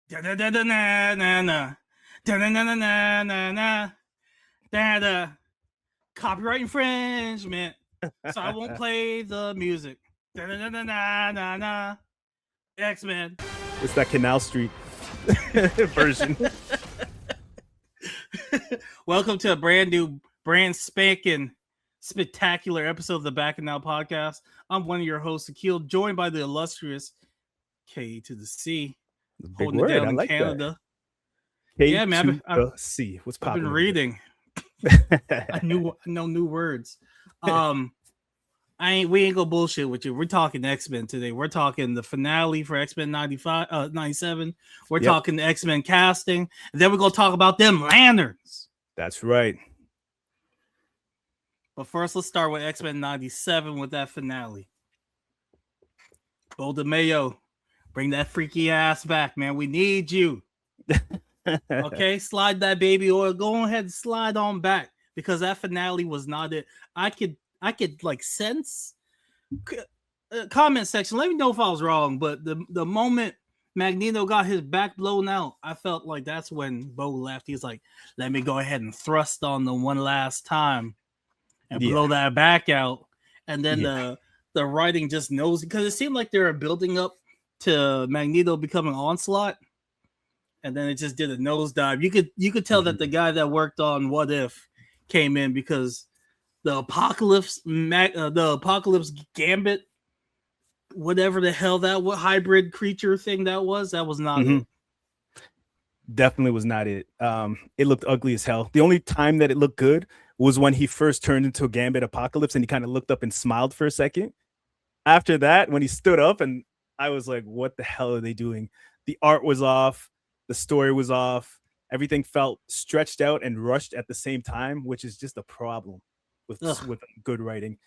Da-da-da-da-na-na-na. Da-na-na-na-na-na-na. Da-da. Copyright infringement. So I won't play the music. Da-na-na-na-na-na. Xmen. It's that Canal Street version. Welcome to a brand spanking, spectacular episode of the Back and Now podcast. I'm one of your hosts, Akil, joined by the illustrious K to the C. Big Holding word. it down I in like Canada. that. Yeah, man. The C. What's I've popping? been reading. I know new words. We ain't gonna bullshit with you. We're talking Xmen today. We're talking the finale for Xmen 97. We're talking the Xmen casting. And then we're gonna talk about them lanterns. That's right. But first, let's start with Xmen 97 with that finale. Bo DeMayo, bring that freaky ass back, man. We need you. Okay, slide that baby oil. Go ahead and slide on back because that finale was not it. I could like sense comment section. Let me know if I was wrong, but the moment Magneto got his back blown out, I felt like that's when Bo left. He's like, let me go ahead and thrust on the one last time and blow that back out. And then the writing just knows, because it seemed like they were building up to Magneto becoming Onslaught. And then it just did a nosedive. You could tell that the guy that worked on What If came in because the Apocalypse Gambit, whatever the hell what hybrid creature thing that was not it. Definitely was not it. It looked ugly as hell. The only time that it looked good was when he first turned into a Gambit Apocalypse and he kind of looked up and smiled for a second. After that, when he stood up, and I was like, what the hell are they doing? The art was off. The story was off. Everything felt stretched out and rushed at the same time, which is just a problem with good writing.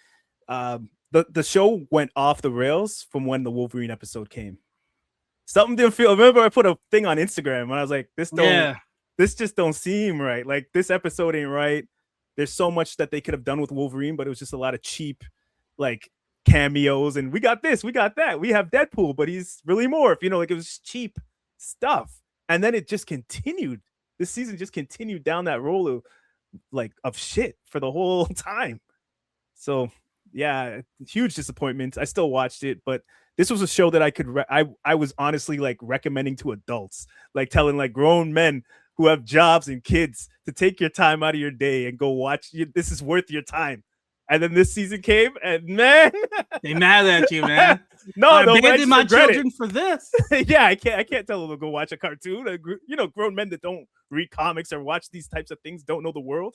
The show went off the rails from when the Wolverine episode came. Something didn't feel. Remember, I put a thing on Instagram and I was like, this just don't seem right. Like, this episode ain't right. There's so much that they could have done with Wolverine, but it was just a lot of cheap, like, cameos. And we got this, we got that. We have Deadpool, but he's really morph. You know, like, it was cheap stuff. And then it just continued. This season just continued down that road of shit for the whole time. So yeah, huge disappointment. I still watched it, but this was a show that I was honestly like recommending to adults, like telling like grown men who have jobs and kids to take your time out of your day and go watch. This is worth your time. And then this season came, and man, they mad at you, man. I abandoned my children for this. Yeah, I can't tell them to go watch a cartoon. You know, grown men that don't read comics or watch these types of things don't know the world.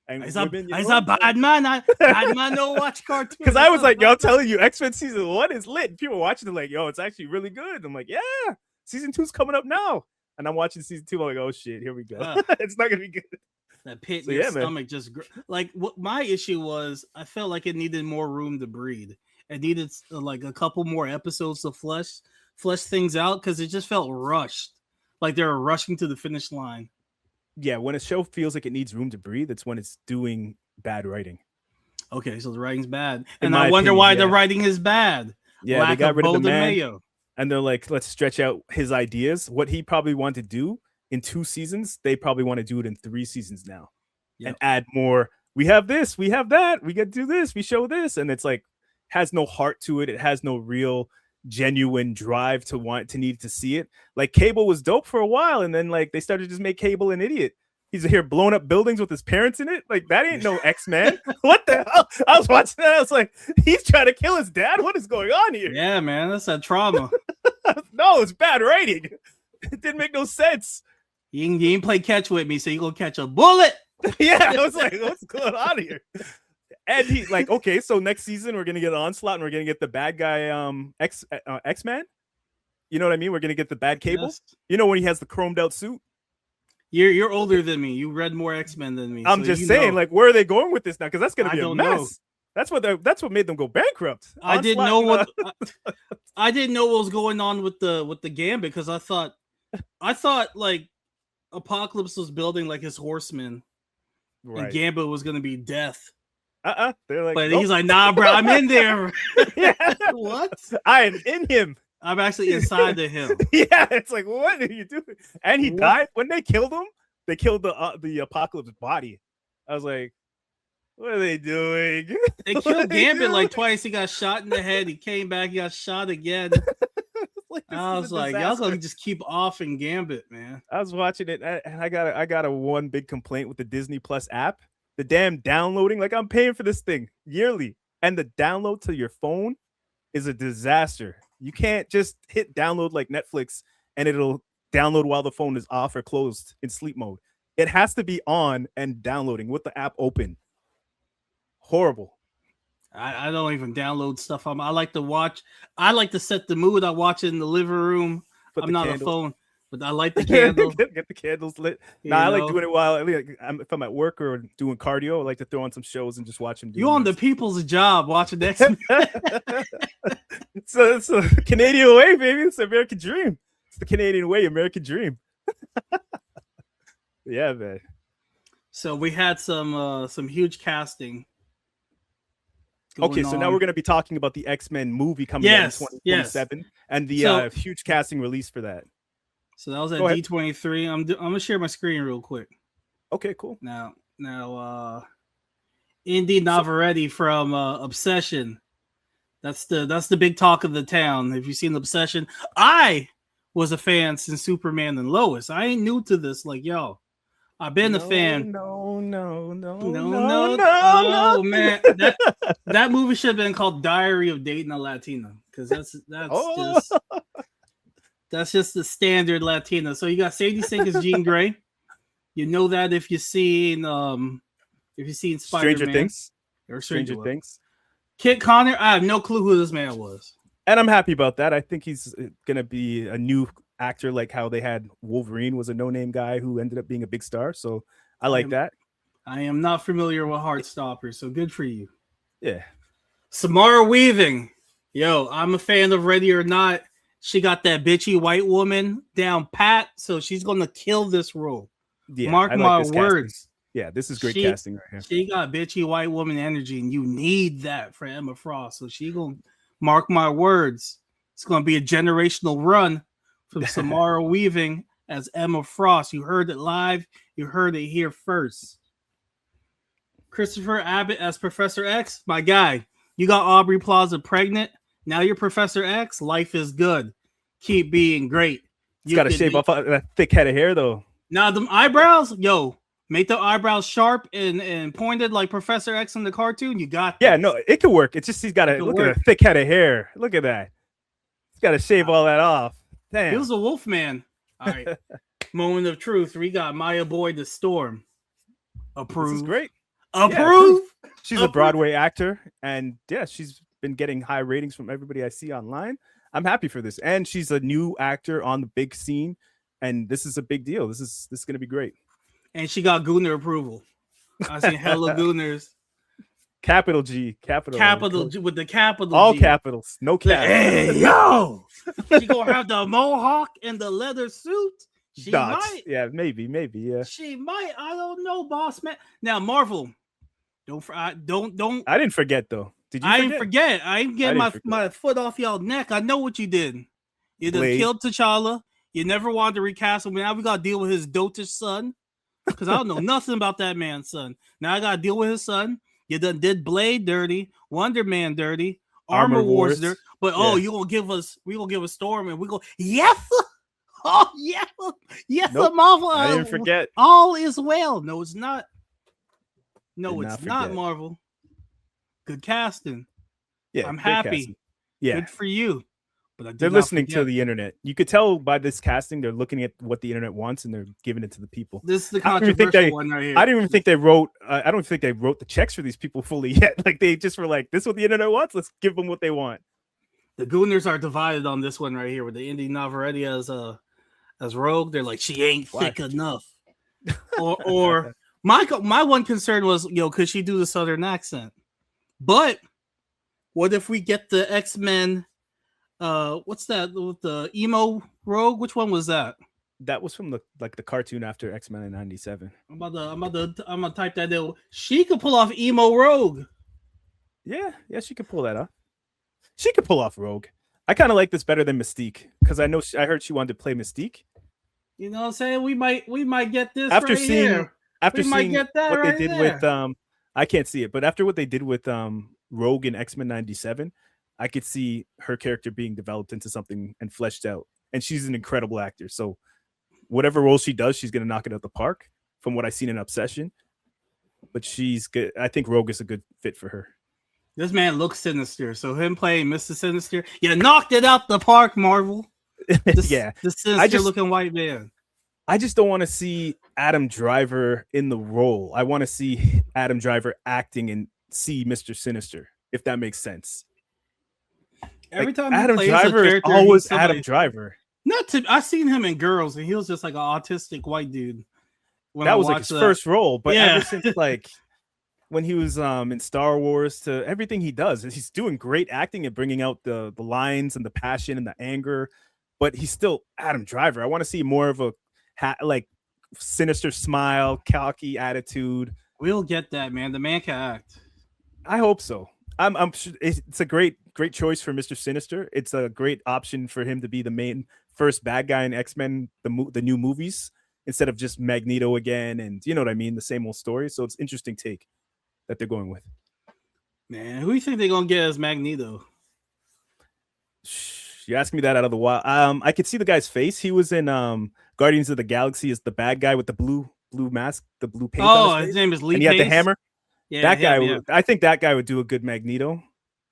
And he's a bad man. Bad man don't watch cartoons. Because I was like, yo, I'm telling you, X-Men season 1 is lit. People watching it like, yo, it's actually really good. I'm like, yeah, season 2's coming up now. And I'm watching season 2. I'm like, oh shit, here we go. It's not gonna be good. That pit in your stomach just like what my issue was. I felt like it needed more room to breathe. It needed like a couple more episodes to flesh things out because it just felt rushed, like they were rushing to the finish line. Yeah, when a show feels like it needs room to breathe, it's when it's doing bad writing. Okay, so the writing's bad, and I wonder why the writing is bad. Yeah, they got rid of the man, and they're like, let's stretch out his ideas. What he probably wanted to do in 2 seasons, they probably want to do it in 3 seasons now, and add more. We have this, we have that, we get to do this, we show this, and it's like has no heart to it. It has no real genuine drive to need to see it. Like Cable was dope for a while, and then like they started to just make Cable an idiot. He's here blowing up buildings with his parents in it. Like, that ain't no X-Men. What the hell? I was watching that. I was like, he's trying to kill his dad. What is going on here? Yeah, man, that's a trauma. No, it's bad writing. It didn't make no sense. You ain't play catch with me, so you gonna catch a bullet. Yeah, I was like, what's going on here? And he like, okay, so next season we're gonna get Onslaught and we're gonna get the bad guy X-Man. You know what I mean? We're gonna get the bad Cable. Yes. You know when he has the chromed out suit. You're older than me. You read more X-Men than me. I'm just saying, like, where are they going with this now? Because that's gonna be a mess. Know. That's what made them go bankrupt. I didn't know what was going on with the Gambit because I thought like Apocalypse was building like his horsemen, right. And Gambit was gonna be death. They're like, but he's like, nah, bro, I'm in there. Yeah. What? I am in him. I'm actually inside of him. Yeah, it's like, what are you doing? And he What? died when they killed him. They killed the Apocalypse body. I was like, what are they doing? They What are killed they Gambit like doing? twice. He got shot in the head. He came back. He got shot again. Like, this I is was a like, y'all gonna disaster. just keep offing Gambit, man. I was watching it, and I got a one big complaint with the Disney Plus app. The damn downloading, like I'm paying for this thing yearly, and the download to your phone is a disaster. You can't just hit download like Netflix and it'll download while the phone is off or closed in sleep mode. It has to be on and downloading with the app open. Horrible. I don't even download stuff. I like to watch. I like to set the mood. I watch it in the living room. Put I'm the not candles. a phone, but I like the candle. Get the candles lit. You Nah, I like know? doing it while if I'm at work or doing cardio. I like to throw on some shows and just watch them. You on the people's job watching Xmen. It's a Canadian way, baby. It's the American dream. It's the Canadian way, American dream. Yeah, man. So we had some huge casting. Okay, so now we're going to be talking about the X-Men movie coming out in 2027 and the huge casting release for that. So that was at D23. I'm gonna share my screen real quick. Okay, cool. Now, Indy Navarrete from Obsession. That's the big talk of the town. If you've seen Obsession, I was a fan since Superman and Lois. I ain't new to this, like y'all. I've been a fan. No. Oh man, that movie should have been called Diary of Dating a Latina, because that's just the standard Latina. So you got Sadie Sink as Jean Grey. You know that if you've seen Spider-Man, Stranger Things or Stranger Things. Kit Connor, I have no clue who this man was. And I'm happy about that. I think he's going to be a new actor, like how they had Wolverine was a no-name guy who ended up being a big star. So I like that. I am not familiar with Heartstopper, so good for you. Yeah. Samara Weaving. Yo, I'm a fan of Ready or Not. She got that bitchy white woman down pat, so she's going to kill this role. Yeah, Mark my words. Casting. Yeah, this is great casting right here. She got bitchy white woman energy, and you need that for Emma Frost. So she going to mark my words. It's going to be a generational run from Samara Weaving as Emma Frost. You heard it live. You heard it here first. Christopher Abbott as Professor X. My guy, you got Aubrey Plaza pregnant. Now you're Professor X. Life is good. Keep being great. You got to shave off that thick head of hair, though. Now, them eyebrows, yo, make the eyebrows sharp and pointed like Professor X in the cartoon. You got that. Yeah, no, it could work. It's just he's got to look at a thick head of hair. Look at that. He's got to shave all that off. Damn. He was a wolf man. All right. Moment of truth. We got Maya Boyd the Storm. Approved. This is great. Approved. Yeah, she's a Broadway actor, and yeah, she's been getting high ratings from everybody I see online. I'm happy for this, and she's a new actor on the big scene, and this is a big deal. This is going to be great. And she got Gooner approval. I seen hella Gooners. Capital G, capital G, with the capital all G. Capitals, no cap. Hey, yo, she gonna have the mohawk and the leather suit. She might. Yeah, maybe, yeah. She might. I don't know, boss man. Now, Marvel, don't. I didn't forget though. Did you? I didn't forget. I ain't getting my foot off y'all neck. I know what you did. You done killed T'Challa. You never wanted to recast him. Now we gotta deal with his dotish son, because I don't know nothing about that man's son. Now I gotta deal with his son. You done did Blade dirty, Wonder Man dirty, Armor Wars dirty. But we gonna give a Storm, and we go, yes, oh yeah, yes, nope, Marvel. I didn't forget. All is well. No, it's not. No, it's not Marvel. Good casting. Yeah, I'm happy. Casting. Yeah, good for you. But they're listening to the internet. You could tell by this casting, they're looking at what the internet wants and they're giving it to the people. This is the controversial one right here. I didn't even think they wrote. I don't think they wrote the checks for these people fully yet. Like they just were like, "This is what the internet wants. Let's give them what they want." The Gooners are divided on this one right here with the Indy Navarrete as Rogue. They're like, she ain't thick enough. or my one concern was, could she do the Southern accent? But what if we get the X-Men? What's that with the emo Rogue? Which one was that? That was from the cartoon after X-Men in '97. I'm gonna type that in. She could pull off emo Rogue. Yeah, she could pull that off. She could pull off Rogue. I kind of like this better than Mystique because I heard she wanted to play Mystique. You know what I'm saying? We might get this After right seeing here. after We might seeing get that what they right did there. with I can't see it, but after what they did with Rogue in X-Men 97, I could see her character being developed into something and fleshed out. And she's an incredible actor. So whatever role she does, she's gonna knock it out the park from what I've seen in Obsession. But she's good. I think Rogue is a good fit for her. This man looks sinister, so him playing Mr. Sinister, you knocked it out the park, Marvel. Yeah, the sinister looking white man. I just don't want to see Adam Driver in the role. I want to see Adam Driver acting and see Mr. Sinister, if that makes sense. Every time Adam he plays Driver a is character, always Adam Driver. I seen him in Girls, and he was just like an autistic white dude. That was like his first role, but ever since like when he was in Star Wars to everything he does, he's doing great acting and bringing out the lines and the passion and the anger. But he's still Adam Driver. I want to see more of a like sinister smile, cocky attitude. We'll get that, man. The man can act. I hope so. I'm sure it's a great choice for Mr. Sinister. It's a great option for him to be the main first bad guy in X-Men, the new movies, instead of just Magneto again, and you know what I mean, the same old story. So it's interesting take that they're going with. Man, who do you think they're gonna get as Magneto? You asked me that out of the wild. I could see the guy's face. He was in Guardians of the Galaxy as the bad guy with the blue mask, the blue paint. Oh, his name is Lee. And he had the hammer. Yeah, that guy. Yeah. I think that guy would do a good Magneto.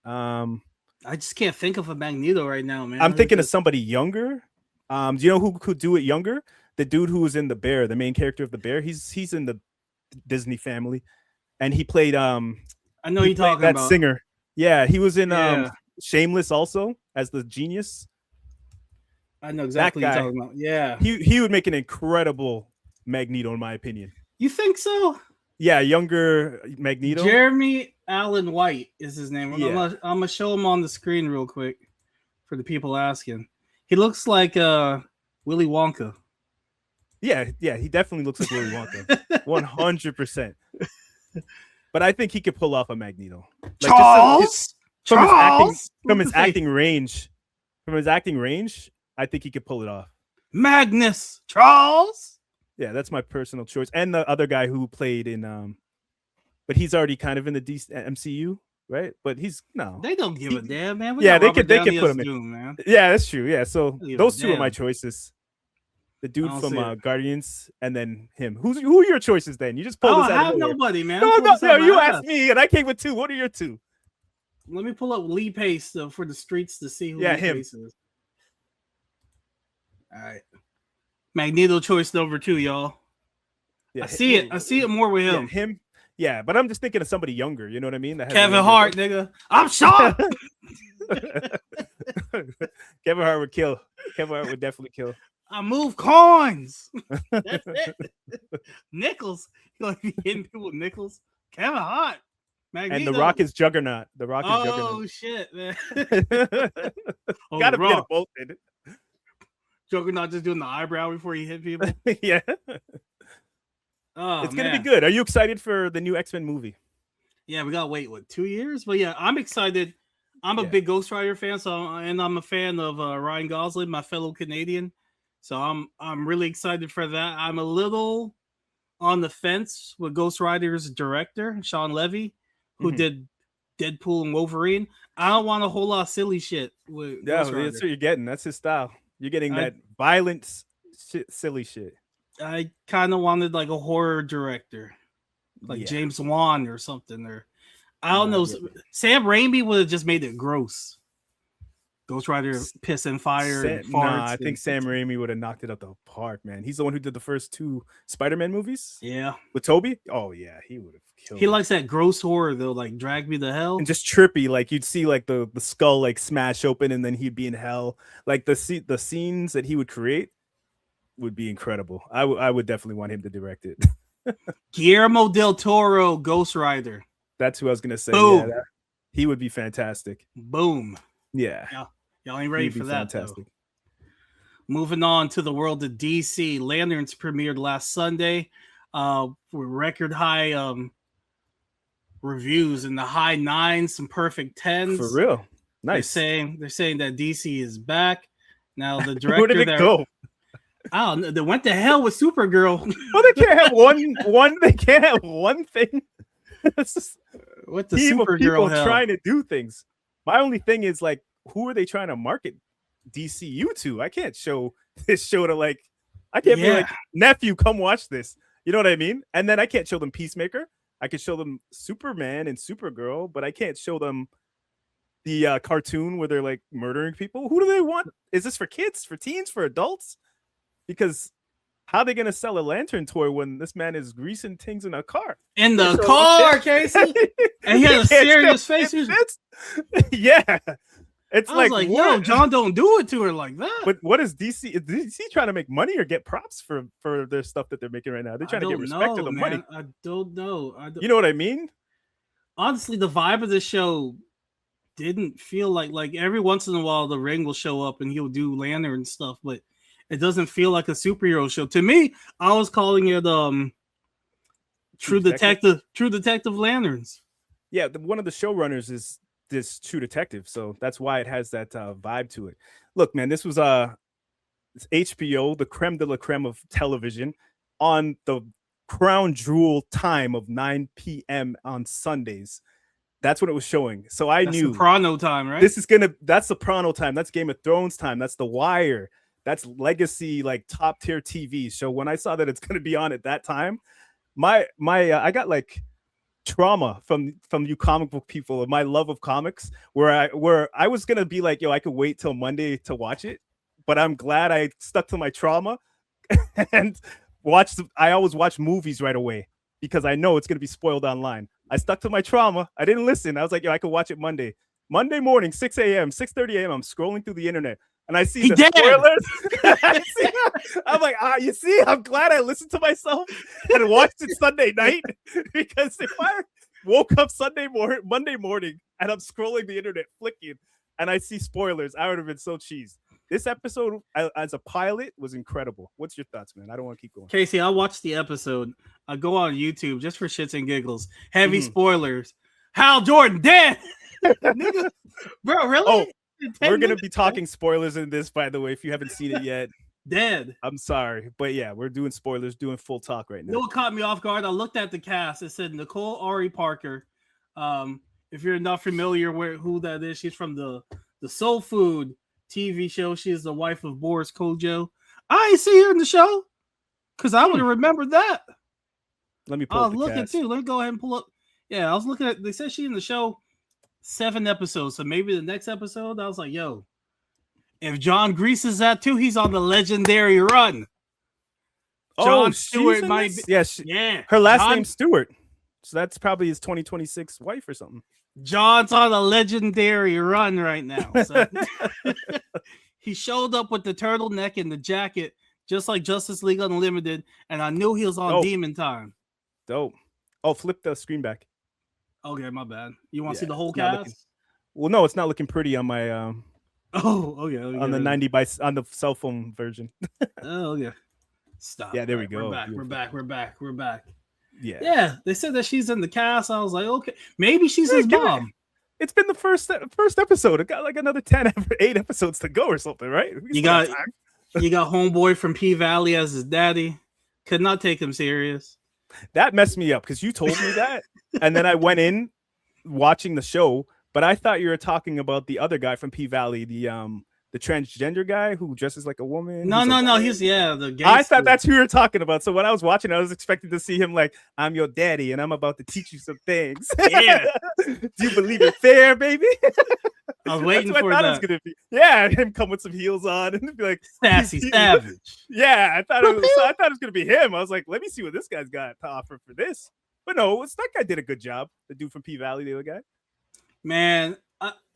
I just can't think of a Magneto right now, man. I'm thinking of somebody younger. Do you know who could do it younger? The dude who was in The Bear, the main character of The Bear. He's in the Disney family, and he played. I know you're talking about that singer. Yeah, he was in Shameless also as the genius. I know exactly what you're talking about. Yeah, he would make an incredible Magneto, in my opinion. You think so? Yeah, younger Magneto. Jeremy Allen White is his name. Yeah. I'm gonna show him on the screen real quick for the people asking. He looks like Willy Wonka. Yeah, he definitely looks like Willy Wonka, 100%. But I think he could pull off a Magneto. Like Charles, from his acting range, I think he could pull it off. Magnus Charles. Yeah, that's my personal choice. And the other guy who played in but he's already kind of in the MCU, right? But they don't give a damn, man. They could put him in, man. Yeah, that's true. Yeah, so those two are my choices. The dude from Guardians, and then him. Who are your choices then? You just pulled this out. I have nobody, man. No, you asked me, and I came with two. What are your two? Let me pull up Lee Pace for the streets to see who Lee Pace is. All right. Magneto choice number 2, y'all. Yeah, I see it more with him. Yeah, him. Yeah, but I'm just thinking of somebody younger. You know what I mean? Kevin Hart, nigga. I'm shocked. Kevin Hart would kill. Kevin Hart would definitely kill. I move coins. That's it. Nickels. You're gonna be hitting people with nickels. Kevin Hart. Magneto. And The Rock is Juggernaut. The Rock is Juggernaut. Oh shit, man. Gotta get both in it. Juggernaut just doing the eyebrow before he hit people. Yeah. It's gonna be good. Are you excited for the new X-Men movie? Yeah, we gotta wait 2 years, but yeah, I'm excited. I'm a big Ghost Rider fan, and I'm a fan of Ryan Gosling, my fellow Canadian. So I'm really excited for that. I'm a little on the fence with Ghost Rider's director, Sean Levy, who did Deadpool and Wolverine. I don't want a whole lot of silly shit with Ghost Rider. That's what you're getting. That's his style. You're getting that violent, silly shit. I kind of wanted like a horror director, like James Wan or something. Or I don't know. Sam Raimi would have just made it gross. Ghost Rider piss and fire. I think Sam Raimi would have knocked it out the park, man. He's the one who did the first 2 Spider-Man movies. Yeah. With Toby? Oh, yeah. He would have killed He likes that gross horror, though, like Drag Me to Hell. And just trippy. Like, you'd see, like, the skull, like, smash open, and then he'd be in hell. Like, the scenes that he would create would be incredible. I would definitely want him to direct it. Guillermo del Toro, Ghost Rider. That's who I was going to say. Boom. Yeah, he would be fantastic. Boom. Yeah. Y'all ain't ready for that, fantastic. Though. Moving on to the world of DC. Lanterns premiered last Sunday with record high reviews in the high 9s, some perfect 10s. For real. Nice. They're saying that DC is back. Now the director Where did it go? I don't know. They went to hell with Supergirl. Well, they can't have one. They can't have one thing. It's just What the team of people Supergirl hell? trying to do things. My only thing is like, who are they trying to market DCU to? I can't show this show to like. I can't be like, nephew, come watch this. You know what I mean? And then I can't show them Peacemaker. I could show them Superman and Supergirl, but I can't show them the cartoon where they're like murdering people. Who do they want? Is this for kids, for teens, for adults? Because how are they gonna sell a lantern toy when this man is greasing things in a car? In the car, Casey, and he had a serious face. Yeah, it's like, yo, John, don't do it to her like that. But what is DC? Is DC trying to make money or get props for their stuff that they're making right now? They're trying to get respect to the money. I don't know. You know what I mean? Honestly, the vibe of the show didn't feel like every once in a while the Ring will show up and he'll do lantern stuff, but it doesn't feel like a superhero show to me. I was calling it True Detective Lanterns. Yeah, one of the showrunners is this True Detective, so that's why it has that vibe to it. Look, man, this was HBO, the creme de la creme of television, on the crown jewel time of 9 p.m. on Sundays. That's what it was showing. So I knew Soprano time, right? That's Soprano time. That's Game of Thrones time. That's The Wire. That's legacy, like top tier TV. So when I saw that it's gonna be on at that time, I got like trauma from you comic book people of my love of comics, where I was gonna be like, yo, I could wait till Monday to watch it, but I'm glad I stuck to my trauma and I always watch movies right away because I know it's gonna be spoiled online. I stuck to my trauma. I didn't listen. I was like, yo, I could watch it Monday morning, 6 a.m., 6:30 a.m. I'm scrolling through the internet and I see the spoilers. I'm like, you see, I'm glad I listened to myself and watched it Sunday night, because if I woke up Monday morning and I'm scrolling the internet, flicking, and I see spoilers, I would have been so cheesed. This episode as a pilot was incredible. What's your thoughts, man? I don't want to keep going. Casey, I watched the episode. I go on YouTube just for shits and giggles. Heavy spoilers. Hal Jordan dead. Nigga, bro, really? Oh, we're going to be talking spoilers in this, by the way, if you haven't seen it yet. Dead. I'm sorry. But yeah, we're doing spoilers, doing full talk right now. You know what caught me off guard? I looked at the cast. It said Nicole Ari Parker. If you're not familiar with who that is, she's from the Soul Food TV show. She is the wife of Boris Kojo. I ain't see her in the show because I would have remembered that. Let me pull up the looking cast. too. Let me go ahead and pull up. Yeah, I was looking at. They said she in the show 7 episodes, so maybe the next episode. I was like, yo, if John Grease is that too, he's on the legendary run. John Stewart might be. Yeah. Her last name's Stewart, so that's probably his 2026 wife or something. John's on a legendary run right now. So. He showed up with the turtleneck and the jacket, just like Justice League Unlimited, and I knew he was on Demon Time. Dope. Oh, flip the screen back. Okay, my bad. You want to see the whole cast? Well, no, it's not looking pretty on my. Okay. On the 90 on the cell phone version. Oh yeah. Stop. Yeah, there we go. We're back. Yeah. They said that she's in the cast. I was like, okay, maybe she's his mom. It's been the first episode. It got like another 8 episodes to go or something, right? You got homeboy from P Valley as his daddy. Could not take him serious. That messed me up because you told me that, and then I went in watching the show, but I thought you were talking about the other guy from P Valley, the transgender guy who dresses like a woman. No. He's the gay. I thought that's who you were talking about. So when I was watching, I was expecting to see him like, I'm your daddy and I'm about to teach you some things. Yeah. Do you believe it fair, baby? I was waiting for that. It was gonna be. Yeah, him come with some heels on and be like sassy savage. Yeah, I thought it was gonna be him. I was like, let me see what this guy's got to offer for this. But no, that guy did a good job. The dude from P Valley, the other guy. Man,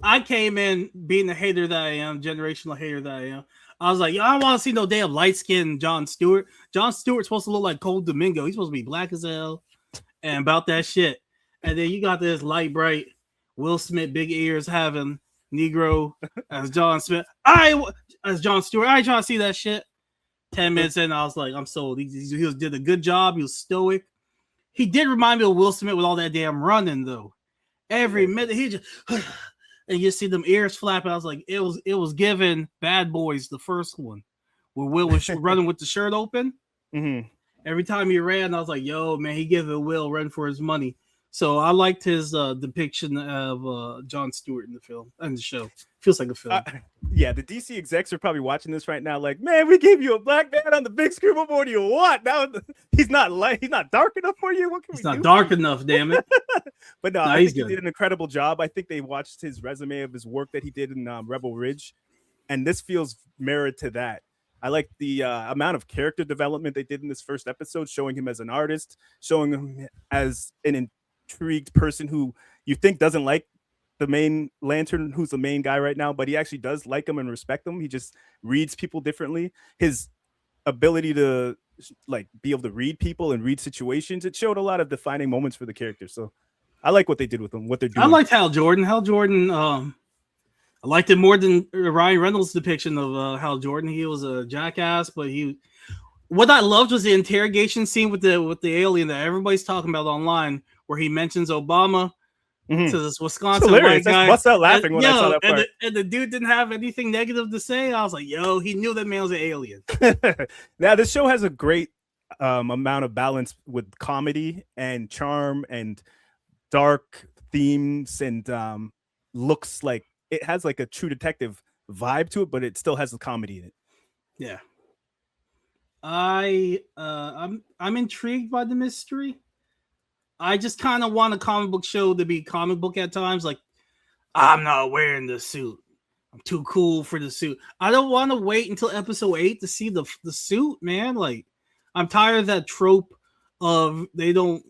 I came in being the hater that I am, generational hater that I am. I was like, yo, I don't want to see no damn light-skinned John Stewart. John Stewart's supposed to look like Cole Domingo. He's supposed to be black as hell and about that shit. And then you got this light, bright Will Smith, big ears having Negro as John Smith. As John Stewart. I ain't trying to see that shit. 10 minutes in, I was like, I'm sold. He did a good job. He was stoic. He did remind me of Will Smith with all that damn running, though. Every minute, he just... and you see them ears flapping. I was like, it was given Bad Boys, the first one, where Will was running with the shirt open. Mm-hmm. Every time he ran, I was like, yo, man, he giving Will run for his money. So I liked his depiction of Jon Stewart in the film and the show. Feels like a film. Yeah, the DC execs are probably watching this right now. Like, man, we gave you a black man on the big screen. What more do you want? Now he's not dark enough for you. What can He's we do? not dark enough, damn it. But no, I think he did an incredible job. I think they watched his resume of his work that he did in Rebel Ridge, and this feels mirrored to that. I like the amount of character development they did in this first episode, showing him as an artist, showing him as an intrigued person who you think doesn't like the main Lantern, who's the main guy right now, but he actually does like him and respect him. He just reads people differently. His ability to like be able to read people and read situations, it showed a lot of defining moments for the character. So I like what they did with him, what they're doing. I liked Hal Jordan. I liked it more than Ryan Reynolds' depiction of Hal Jordan. He was a jackass, but what I loved was the interrogation scene with the alien that everybody's talking about online, where he mentions Obama to this Wisconsin white guy. I bust out laughing when I saw that part. And the dude didn't have anything negative to say. I was like, yo, he knew that man was an alien. Now, this show has a great amount of balance with comedy and charm and dark themes and looks like it has like a True Detective vibe to it, but it still has the comedy in it. Yeah. I'm intrigued by the mystery. I just kind of want a comic book show to be comic book at times. Like, I'm not wearing the suit. I'm too cool for the suit. I don't want to wait until episode 8 to see the suit, man. Like, I'm tired of that trope of they don't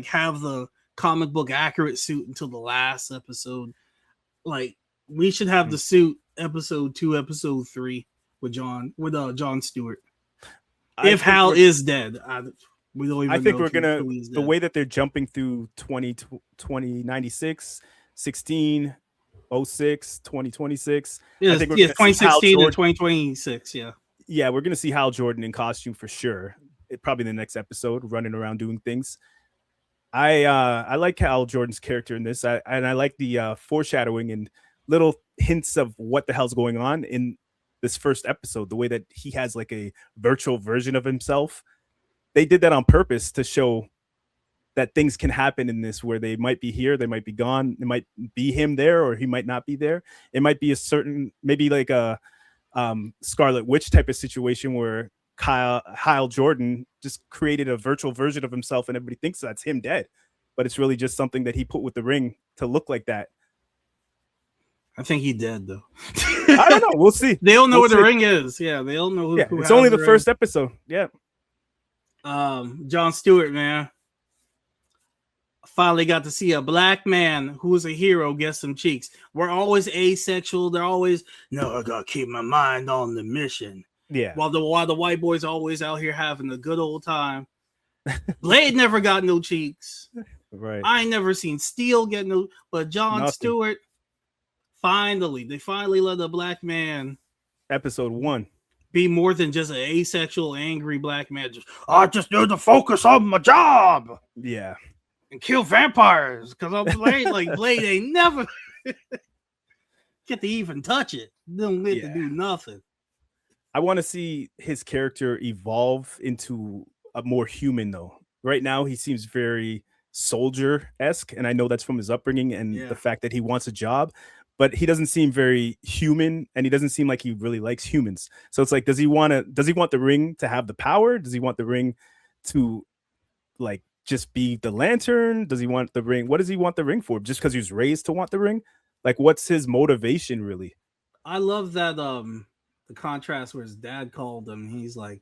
have the comic book accurate suit until the last episode. Like, we should have the suit episode 2, episode 3 with Jon Stewart. If Hal is dead, we don't even I think know we're gonna the way that they're jumping through 2096, 16, 06, 2026. Yeah, I think we're 2016 and 2026. Yeah. Yeah, we're gonna see Hal Jordan in costume for sure. Probably in the next episode, running around doing things. I like Hal Jordan's character in this. I like the foreshadowing and little hints of what the hell's going on in this first episode. The way that he has like a virtual version of himself. They did that on purpose to show that things can happen in this, where they might be here, they might be gone, it might be him there, or he might not be there. It might be a certain, maybe like a Scarlet Witch type of situation where Hal Jordan just created a virtual version of himself and everybody thinks that's him dead, but it's really just something that he put with the ring to look like that. I think he dead though. I don't know. We'll see. They don't know where the ring is. Yeah, they don't know who it's only the first episode. Yeah. Jon Stewart, man. Finally got to see a black man who's a hero get some cheeks. We're always asexual. They're always, no, I gotta keep my mind on the mission. Yeah. While the white boys always out here having a good old time. Blade never got no cheeks. Right. I ain't never seen Steel get no, but Jon Stewart, they finally let a black man. Episode 1. Be more than just an asexual, angry black man. I just need to focus on my job. Yeah. And kill vampires. Because I'm Blade, Blade ain't never get to even touch it. Don't get to do nothing. I want to see his character evolve into a more human, though. Right now, he seems very soldier-esque, and I know that's from his upbringing and the fact that he wants a job. But he doesn't seem very human, and he doesn't seem like he really likes humans. So it's like, does he want the ring to have the power? Does he want the ring to like just be the Lantern? Does he want the ring? What does he want the ring for? Just because he was raised to want the ring? Like, what's his motivation really? I love that the contrast where his dad called him. He's like,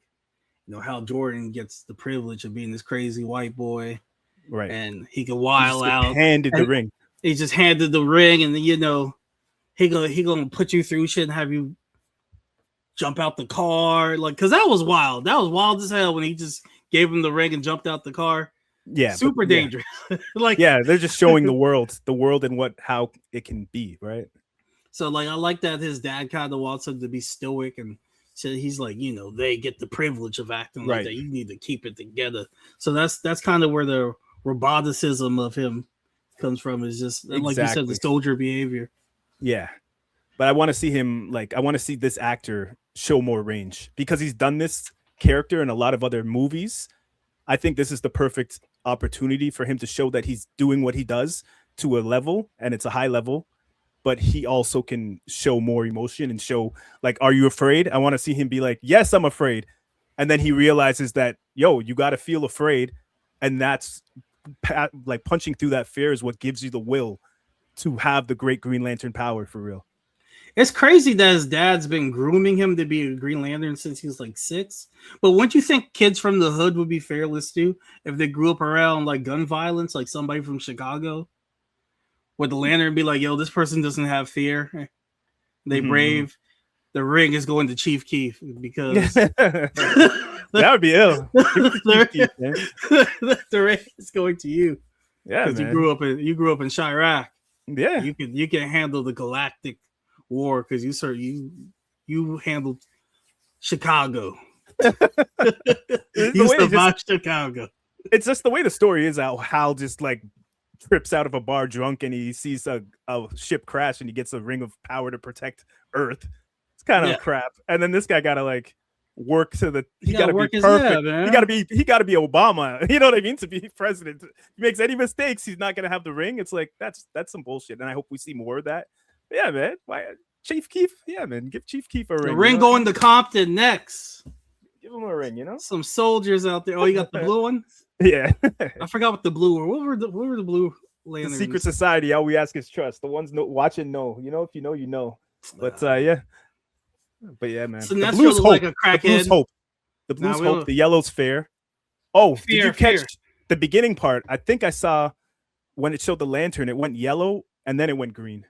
Hal Jordan gets the privilege of being this crazy white boy, right? And he can wild out. Handed the ring. He just handed the ring, and then he gonna put you through shit and have you jump out the car, because that was wild. That was wild as hell when he just gave him the ring and jumped out the car. Yeah, super dangerous. They're just showing the world and how it can be, right? So I like that his dad kind of wants him to be stoic, and so he's like, they get the privilege of acting like that. You need to keep it together. So that's kind of where the roboticism of him comes from. Is just like you said, the soldier behavior. Yeah. But I want to see him I want to see this actor show more range because he's done this character in a lot of other movies. I think this is the perfect opportunity for him to show that he's doing what he does to a level, and it's a high level, but he also can show more emotion and show are you afraid? I want to see him be like, yes, I'm afraid. And then he realizes that, yo, you got to feel afraid. And that's punching through that fear is what gives you the will to have the great Green Lantern power for real. It's crazy that his dad's been grooming him to be a Green Lantern since he was 6. But wouldn't you think kids from the hood would be fearless too if they grew up around gun violence, like somebody from Chicago? Would the Lantern be like, yo, this person doesn't have fear? They brave. The ring is going to Chief Keef because that would be ill. The ring is going to you. Yeah, because you grew up in Chirac. Yeah, you can handle the galactic war because you handled Chicago. You survived Chicago. It's just the way the story is how Hal just trips out of a bar drunk and he sees a ship crash and he gets a ring of power to protect Earth. It's kind of crap. And then this guy gotta work to the he gotta be perfect. He gotta be Obama. You know what I mean? To be president. If he makes any mistakes, he's not gonna have the ring. It's that's some bullshit. And I hope we see more of that. But yeah, man. Why Chief Keef? Yeah, man. Give Chief Keef a ring. The ring going to Compton next. Give him a ring, Some soldiers out there. Oh, you got the blue one? Yeah. I forgot what the blue were. What were the blue lanterns? The secret society. All we ask is trust. The ones watching know. If you know, you know. But yeah. But yeah, man. So the blue's hope. Like a crackhead. The blue's hope. The blue's hope. The yellow's fair. Oh, did you catch the beginning part? I think I saw when it showed the lantern, it went yellow and then it went green.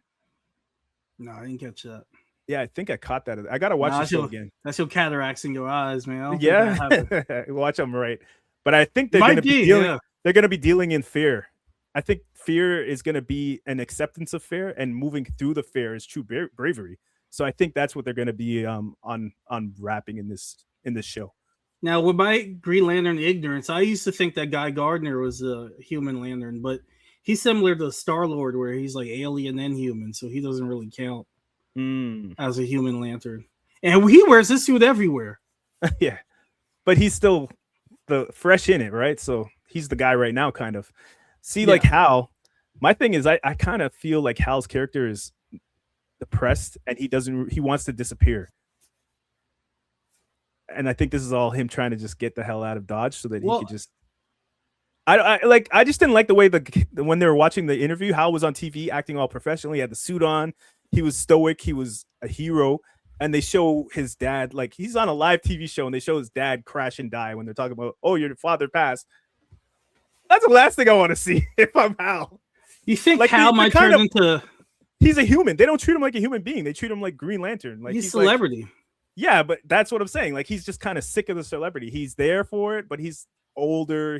No, I didn't catch that. Yeah, I think I caught that. I gotta watch the show again. That's your cataracts in your eyes, man. Watch them right. But I think they're gonna be dealing. They're gonna be dealing in fear. I think fear is gonna be an acceptance of fear, and moving through the fear is true bravery. So I think that's what they're gonna be unwrapping in this show. Now, with my Green Lantern ignorance, I used to think that Guy Gardner was a human Lantern, but he's similar to Star-Lord, where he's alien and human, so he doesn't really count as a human Lantern. And he wears this suit everywhere. Yeah, but he's still the fresh in it, right? So he's the guy right now, kind of. See, Hal. My thing is, I kind of feel like Hal's character is depressed, and he wants to disappear. And I think this is all him trying to just get the hell out of Dodge so that he could just. I just didn't like the way when they were watching the interview, Hal was on TV acting all professional. He had the suit on. He was stoic. He was a hero. And they show his dad, he's on a live TV show, and they show his dad crash and die when they're talking about, oh, your father passed. That's the last thing I want to see if I'm Hal. You think Hal might turn into... He's a human. They don't treat him like a human being. They treat him like Green Lantern. He's celebrity. Yeah, but that's what I'm saying. He's just kind of sick of the celebrity. He's there for it, but he's older.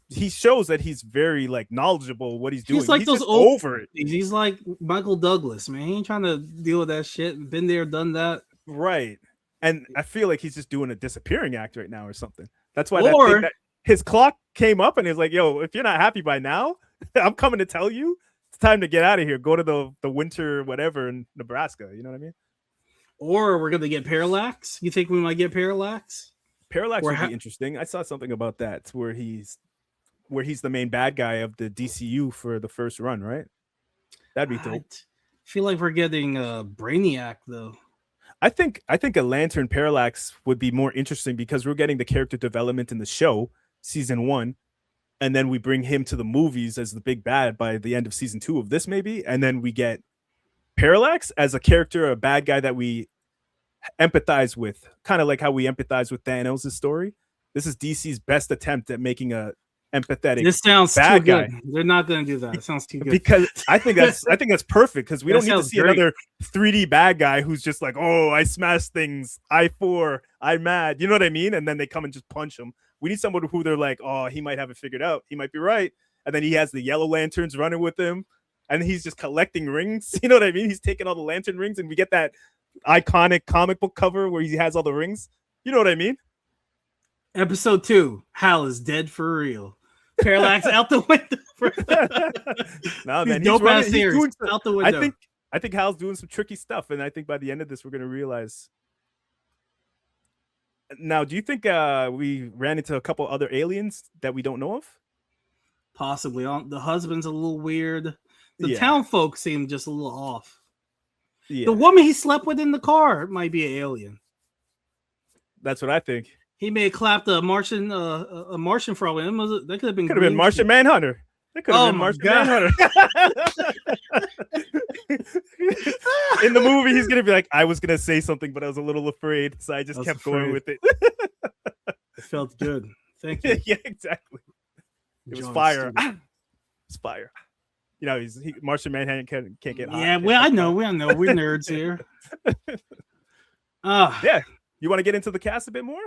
He shows that he's very knowledgeable what he's doing. He's like those old over it. He's like Michael Douglas, man. He ain't trying to deal with that shit. Been there, done that. Right. And I feel like he's just doing a disappearing act right now or something. That's why that his clock came up and he's like, yo, if you're not happy by now, I'm coming to tell you it's time to get out of here. Go to the winter whatever in Nebraska. You know what I mean? Or we're gonna get Parallax. You think we might get Parallax? Parallax would be interesting. I saw something about that where he's the main bad guy of the DCU for the first run, right? That'd be dope. I feel like we're getting Brainiac though. I think a Lantern Parallax would be more interesting because we're getting the character development in the show, season 1, and then we bring him to the movies as the big bad by the end of season 2 of this maybe, and then we get Parallax as a character, a bad guy that we empathize with, kind of like how we empathize with Thanos' story. This is DC's best attempt at making a empathetic. This sounds too good. They're not going to do that. It sounds too good. Because I think that's perfect because we don't need to see another 3D bad guy who's just like, oh, I smash things, I'm mad. You know what I mean? And then they come and just punch him. We need someone who they're like, oh, he might have it figured out. He might be right. And then he has the yellow lanterns running with him. And he's just collecting rings. You know what I mean? He's taking all the lantern rings, and we get that iconic comic book cover where he has all the rings. You know what I mean? Episode 2, Hal is dead for real. Parallax out the window. No, man, he's doing out the window. I think Hal's doing some tricky stuff, and I think by the end of this, we're gonna realize. Now, do you think we ran into a couple other aliens that we don't know of? Possibly. The husband's a little weird. The Yeah. town folk seem just a little off. Yeah, The woman he slept with in the car might be an alien. that's what I think. He may have clapped a Martian frog. That could have been. Could have been Martian Manhunter. That could have been Martian Manhunter. In the movie, he's gonna be like, "I was gonna say something, but I was a little afraid, so I just kept going with it." It felt good. Thank you. Yeah, exactly. It was fire. It's fire. You know, Martian Manhunter can't get hot. Yeah, I know. We're nerds here. Yeah. You want to get into the cast a bit more?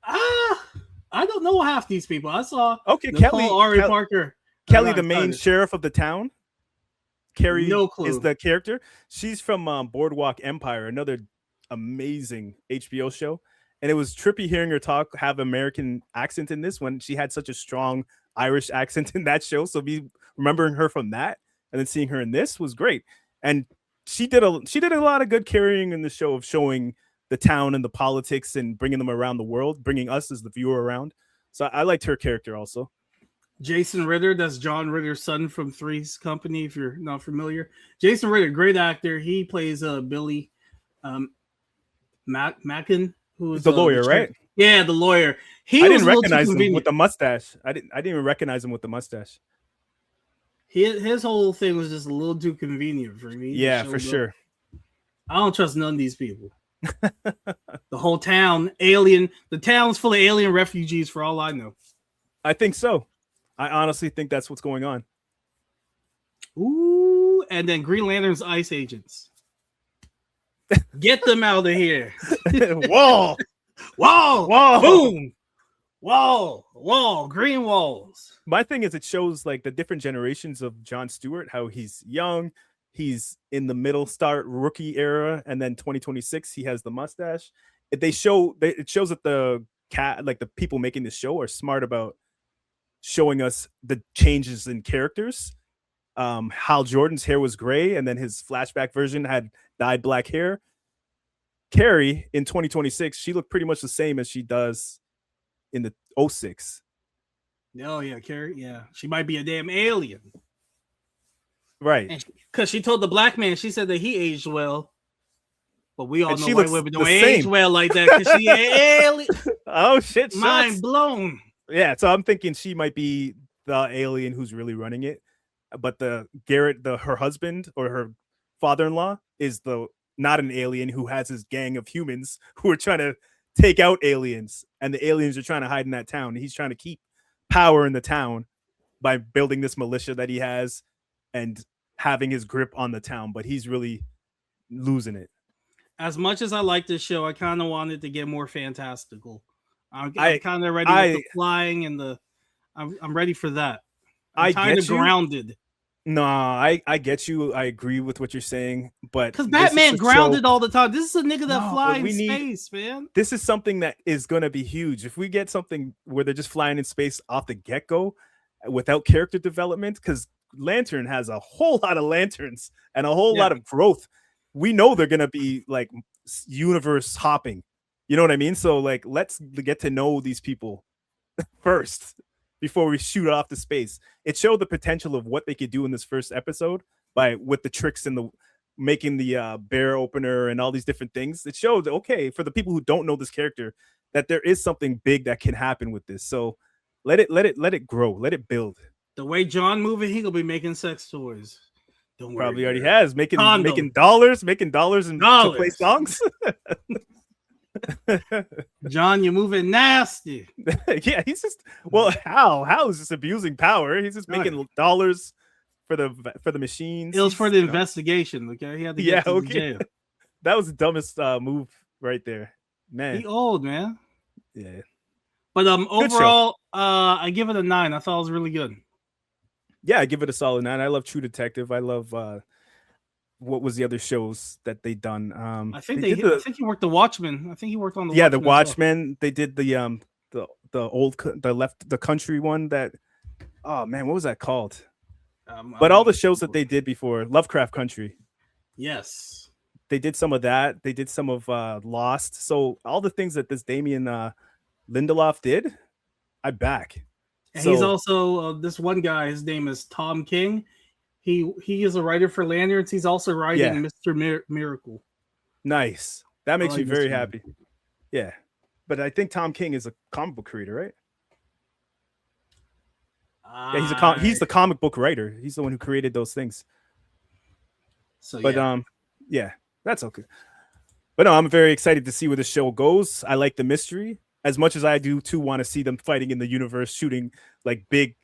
I don't know half these people. I saw Kelly Parker. Kelly, the main sheriff of the town. Carrie no clue. is the character. She's from Boardwalk Empire, another amazing HBO show. And it was trippy hearing her have American accent in this when she had such a strong Irish accent in that show. So remembering her from that and then seeing her in this was great. And she did a lot of good carrying in the show of showing the town and the politics and bringing them around the world, bringing us as the viewer around. So I liked her character also. Jason Ritter, that's John Ritter's son from Three's Company, if you're not familiar. Jason Ritter, great actor. He plays Billy Mackin, who is the lawyer, right? Yeah, the lawyer. I didn't recognize him with the mustache. I didn't even recognize him with the mustache. His whole thing was just a little too convenient for me. Yeah, for sure. I don't trust none of these people. The whole town, alien. The town's full of alien refugees, for all I know. I think so. I honestly think that's what's going on. Ooh, and then Green Lantern's ice agents. Get them out of here. Wall. Boom. Wall. Green walls. My thing is, it shows like the different generations of Jon Stewart, how he's young, he's in the middle start rookie era, and then 2026 he has the mustache. It shows that the people making the show are smart about showing us the changes in characters. Hal Jordan's hair was gray, and then his flashback version had dyed black hair. Carrie in 2026, she looked pretty much the same as she does in the 06. Oh yeah, Carrie. Yeah, she might be a damn alien, right? Because she told the black man, she said that he aged well, but we all know white women don't age well like that because she alien. Oh shit! Mind blown. Yeah, so I'm thinking she might be the alien who's really running it, but her husband or her father-in-law is not an alien who has his gang of humans who are trying to take out aliens, and the aliens are trying to hide in that town. He's trying to keep power in the town by building this militia that he has and having his grip on the town, but he's really losing it. As much as I like this show, I kind of wanted to get more fantastical. I'm kind of ready with the flying and I'm ready for that. I'm tired of grounded. No, I get you. I agree with what you're saying, but because Batman grounded all the time. This is a nigga that flies in space, man. This is something that is going to be huge. If we get something where they're just flying in space off the get-go without character development, because Lantern has a whole lot of lanterns and a whole lot of growth. We know they're going to be like universe hopping. You know what I mean? So like, let's get to know these people first before we shoot off to space. It showed the potential of what they could do in this first episode with the tricks and making the bear opener and all these different things. It showed, okay, for the people who don't know this character, that there is something big that can happen with this. So let it grow, let it build. The way John moving, he gonna be making sex toys. Don't worry, probably already has making dollars and to play songs. John, you're moving nasty. Yeah, he's just Hal is just abusing power. He's just making dollars for the machines. It was for the investigation. Okay, he had to get to jail. That was the dumbest move right there, man. He old, man. Yeah, but overall, I give it a 9. I thought it was really good. Yeah, I give it a solid 9. I love True Detective. I love what was the other shows that they done? I think he worked the Watchmen. I think he worked on the the Watchmen. Well. They did the country one that. Oh man, what was that called? But all the shows that they did before, Lovecraft Country, yes, they did some of that. They did some of Lost. So all the things that this Damien Lindelof did, I back. and he's also this one guy. His name is Tom King. He is a writer for Lanterns. He's also writing Mr. Miracle. Nice. That makes me very happy. Miracle. Yeah, but I think Tom King is a comic book creator, right? Yeah, he's the comic book writer. He's the one who created those things. So, but yeah, that's okay. But no, I'm very excited to see where the show goes. I like the mystery as much as I do too. Want to see them fighting in the universe, shooting like big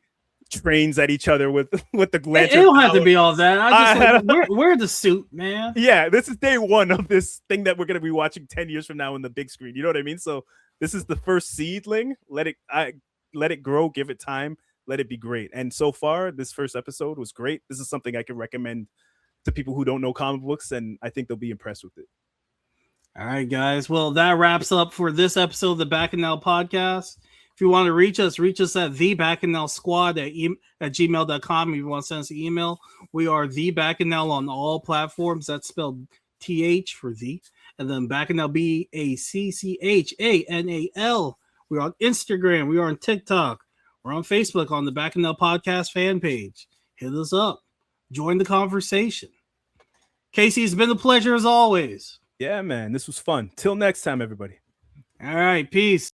trains at each other with the lantern. It don't have to be all that. I just wear the suit, man. Yeah, this is day one of this thing that we're gonna be watching 10 years from now in the big screen. You know what I mean? So this is the first seedling. Let it grow. Give it time. Let it be great. And so far, this first episode was great. This is something I can recommend to people who don't know comic books, and I think they'll be impressed with it. All right, guys. Well, that wraps up for this episode of the Bacchanal Podcast. If you want to reach us at thebacchanalsquad@gmail.com. If you want to send us an email, we are the Bacchanal on all platforms. That's spelled TH for the, and then Bacchanal BACCHANAL. We're on Instagram. We are on TikTok. We're on Facebook on the Bacchanal Podcast fan page. Hit us up. Join the conversation. Casey, it's been a pleasure as always. Yeah, man. This was fun. Till next time, everybody. All right. Peace.